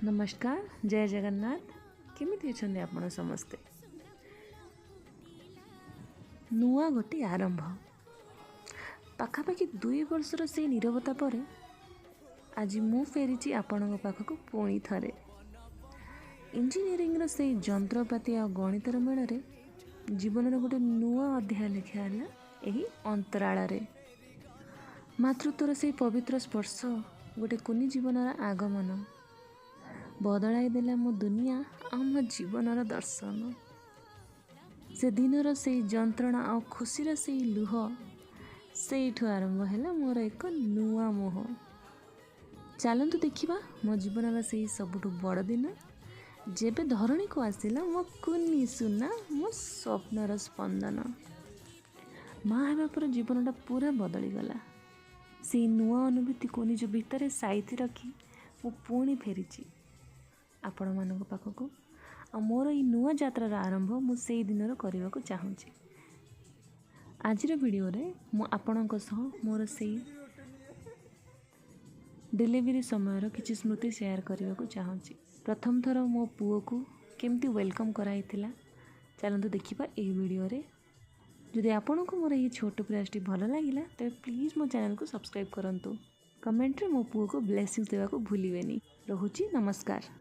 नमस्कार जय जगन्नाथ केमिति अछन्ते आपण समस्ते। नुआ गोटे आरंभ पाखापाखि 2 वर्षर से नीरवता पर आज मु फेरी आपण पाखक पुणी थरे इंजीनियरिंग से जंत्रपाति आ गणितर मेल जीवन गोटे नुआ अध्याय लिखाला यही अंतराल मातृत्वर से पवित्र स्पर्श गोटे कुनी जीवन आगमन बदलाई देला मो दुनिया आम जीवनर दर्शन से दिनर से जंत्रणा आ खुशीर से लुह से आरंभ है मोर एक नुआ मोह। चलतु देखा मो जीवन से सबुठ बड़ दिन जेबे धरणी को आसला मो कुनी सुना मो स्वप्नर स्पंदन माँ हेबा पर जीवनटा पूरा बदली गला। से नुआ अनुभूति को निज भितर साइती रखी मु पुणी फेरी आपण मानक पाखक आ मोर ई नुआ यात्रार आरंभ मु सेई दिनर करने को चाहूँगी। आजिर वीडियो रे मु आपणक सह मोर सेई डिलीवरी समय किसी स्मृति शेयर करने को चाहूँगी। प्रथम थर मो पुओ को केमती वेलकम कराइथिला चलतु देखिबा एई वीडियो रे। जदि आपनको मोर ये छोट प्रयासटी भल लगिला तो प्लीज मो चैनल को सब्सक्राइब करंतु। कमेंट रे मो पुओ को ब्लेसिंग्स देवा को भूलिबेनी। रहुची नमस्कार।